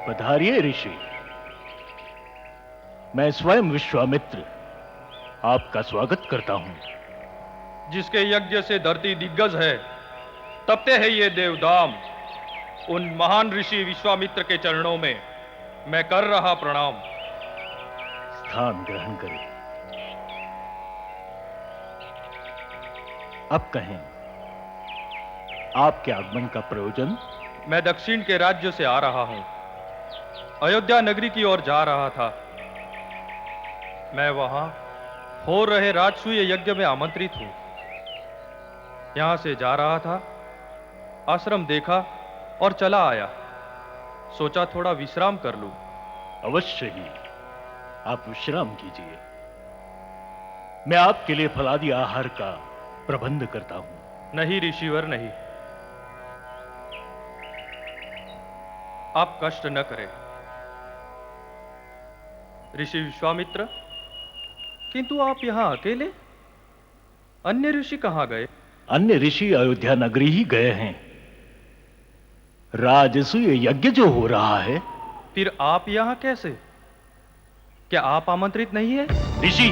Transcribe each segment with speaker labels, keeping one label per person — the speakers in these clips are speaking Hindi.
Speaker 1: पधारिए ऋषि। मैं स्वयं विश्वामित्र आपका स्वागत करता हूं।
Speaker 2: जिसके यज्ञ से धरती दिग्गज है, तपते हैं ये देवधाम, उन महान ऋषि विश्वामित्र के चरणों में मैं कर रहा प्रणाम।
Speaker 1: स्थान ग्रहण करें। अब कहें, आपके आगमन का प्रयोजन?
Speaker 2: मैं दक्षिण के राज्य से आ रहा हूं, अयोध्या नगरी की ओर जा रहा था। मैं वहां हो रहे राजसूय यज्ञ में आमंत्रित हूं। यहां से जा रहा था, आश्रम देखा और चला आया। सोचा थोड़ा विश्राम कर लूं।
Speaker 1: अवश्य ही, आप विश्राम कीजिए। मैं आपके लिए फलादि आहार का प्रबंध करता हूं।
Speaker 2: नहीं ऋषिवर, नहीं। आप कष्ट न करें ऋषि विश्वामित्र। किंतु आप यहां अकेले? अन्य ऋषि कहां गए?
Speaker 1: अन्य ऋषि अयोध्या नगरी ही गए हैं। राजसूय यज्ञ जो हो रहा है।
Speaker 2: फिर आप यहां कैसे? क्या आप आमंत्रित नहीं है?
Speaker 1: ऋषि,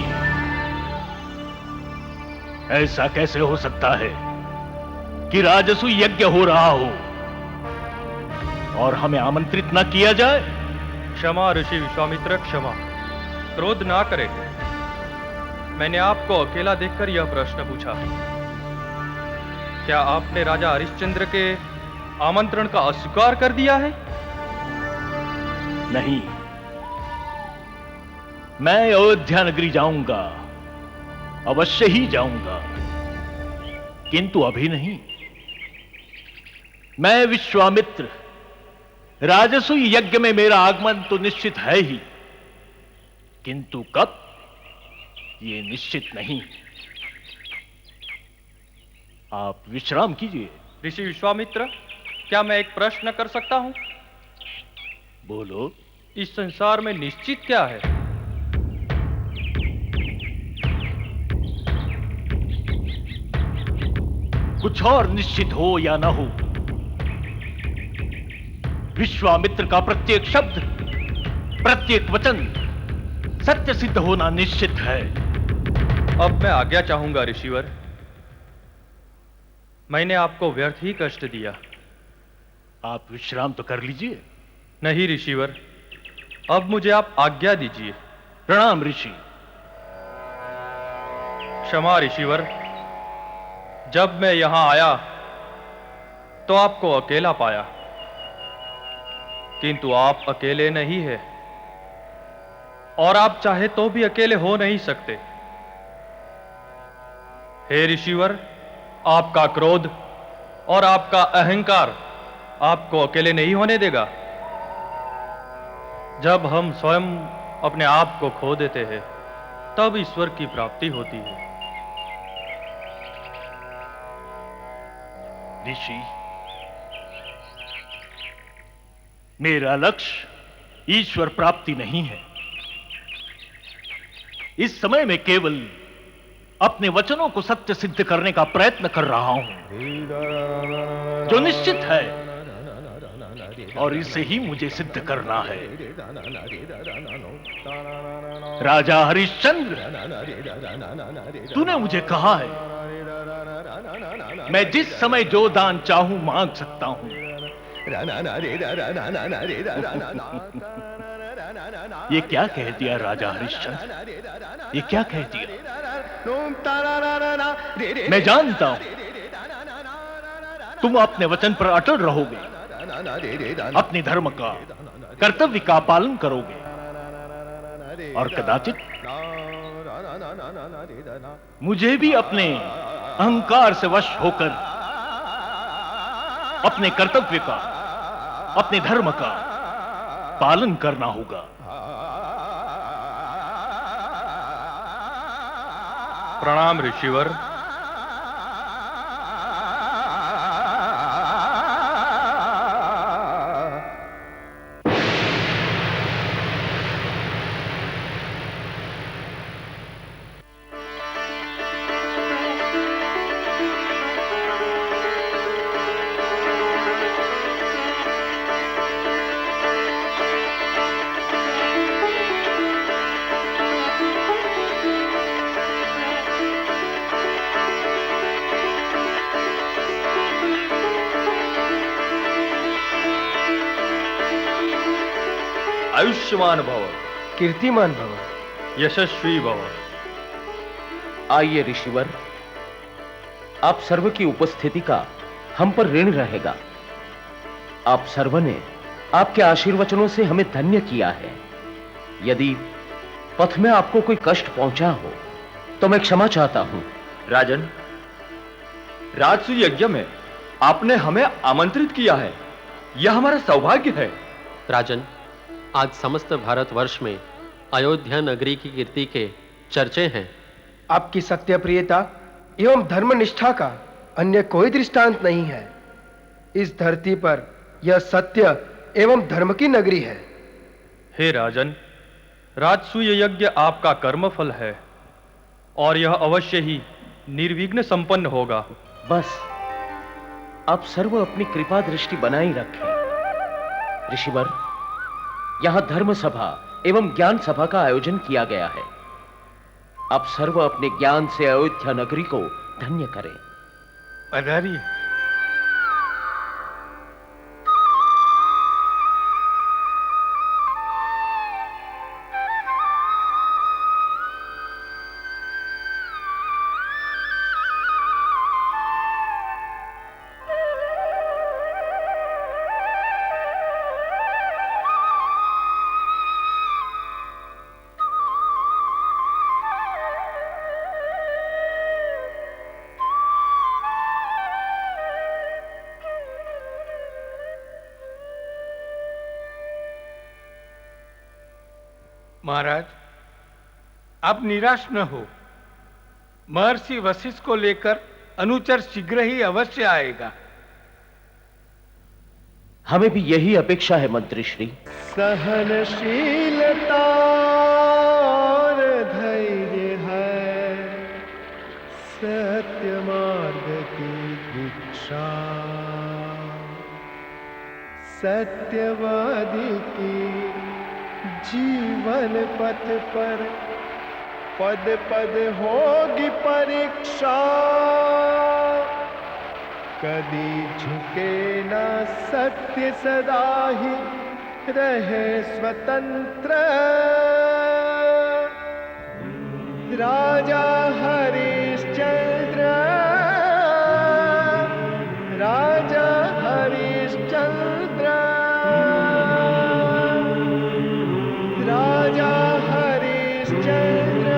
Speaker 1: ऐसा कैसे हो सकता है कि राजसूय यज्ञ हो रहा हो और हमें आमंत्रित न किया जाए?
Speaker 2: क्षमा ऋषि विश्वामित्र, क्षमा। क्रोध ना करें। मैंने आपको अकेला देखकर यह प्रश्न पूछा। क्या आपने राजा हरिश्चंद्र के आमंत्रण का अस्वीकार कर दिया है?
Speaker 1: नहीं, मैं अयोध्या नगरी जाऊंगा, अवश्य ही जाऊंगा, किंतु अभी नहीं। मैं विश्वामित्र, राजसूय यज्ञ में मेरा आगमन तो निश्चित है ही, किंतु कब, ये निश्चित नहीं। आप विश्राम कीजिए।
Speaker 2: ऋषि विश्वामित्र, क्या मैं एक प्रश्न कर सकता हूं?
Speaker 1: बोलो।
Speaker 2: इस संसार में निश्चित क्या है?
Speaker 1: कुछ और निश्चित हो या न हो, विश्वामित्र का प्रत्येक शब्द, प्रत्येक वचन सत्य सिद्ध होना निश्चित है।
Speaker 2: अब मैं आज्ञा चाहूंगा ऋषिवर। मैंने आपको व्यर्थ ही कष्ट दिया।
Speaker 1: आप विश्राम तो कर लीजिए।
Speaker 2: नहीं ऋषिवर, अब मुझे आप आज्ञा दीजिए।
Speaker 1: प्रणाम ऋषि।
Speaker 2: क्षमा ऋषिवर। जब मैं यहां आया तो आपको अकेला पाया, किंतु आप अकेले नहीं हैं और आप चाहे तो भी अकेले हो नहीं सकते। हे ऋषिवर, आपका क्रोध और आपका अहंकार आपको अकेले नहीं होने देगा। जब हम स्वयं अपने आप को खो देते हैं, तब ईश्वर की प्राप्ति होती है।
Speaker 1: ऋषि, मेरा लक्ष्य ईश्वर प्राप्ति नहीं है। इस समय मैं केवल अपने वचनों को सत्य सिद्ध करने का प्रयत्न कर रहा हूं, जो निश्चित है, और इसे ही मुझे सिद्ध करना है। राजा हरिश्चंद्र, तूने मुझे कहा है, मैं जिस समय जो दान चाहूं मांग सकता हूं। ये क्या कह दिया राजा हरिश्चंद्र? ये क्या कह दिया? मैं जानता हूं तुम अपने वचन पर अटल रहोगे, अपने धर्म का, कर्तव्य का पालन करोगे, और कदाचित मुझे भी अपने अहंकार से वश होकर अपने कर्तव्य का, अपने धर्म का पालन करना होगा।
Speaker 2: प्रणाम ऋषिवर।
Speaker 3: आयुष्मान भव,
Speaker 4: कीर्तिमान भव,
Speaker 2: यशस्वी भव।
Speaker 5: आइए ऋषिवर, आप सर्व की उपस्थिति का हम पर ऋण रहेगा। आप सर्व ने आपके आशीर्वचनों से हमें धन्य किया है। यदि पथ में आपको कोई कष्ट पहुंचा हो तो मैं क्षमा चाहता हूं।
Speaker 3: राजन, राजसूय यज्ञ में आपने हमें आमंत्रित किया है, यह हमारा सौभाग्य है।
Speaker 6: राजन, आज समस्त भारतवर्ष में अयोध्या नगरी की कीर्ति के चर्चे हैं।
Speaker 4: आपकी सत्यप्रियता एवं धर्मनिष्ठा का अन्य कोई दृष्टांत नहीं है। इस धरती पर यह सत्य एवं धर्म की नगरी है।
Speaker 2: हे राजन, राजसूय यज्ञ आपका कर्मफल है और यह अवश्य ही निर्विघ्न संपन्न होगा।
Speaker 5: बस आप सर्व अपनी कृपा दृष्टि बनाए रखें। ऋषिवर, यहां धर्म सभा एवं ज्ञान सभा का आयोजन किया गया है। आप सर्व अपने ज्ञान से अयोध्या नगरी को धन्य करें।
Speaker 4: पधारिए।
Speaker 7: महाराज, आप निराश न हो। महर्षि वशिष्ठ को लेकर अनुचर शीघ्र ही अवश्य आएगा।
Speaker 5: हमें भी यही अपेक्षा है मंत्री श्री।
Speaker 4: सहनशीलता और धैर्य है सत्य मार्ग की दीक्षा, सत्यवादी की जीवन पथ पर पद पद होगी परीक्षा। कभी झुके ना सत्य, सदा ही रहे स्वतंत्र। राजा हरिश्चंद्र, राजा हरिश्चंद्र, राजा हरिश्चंद्र।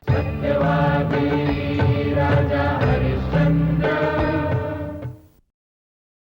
Speaker 1: सत्यवादी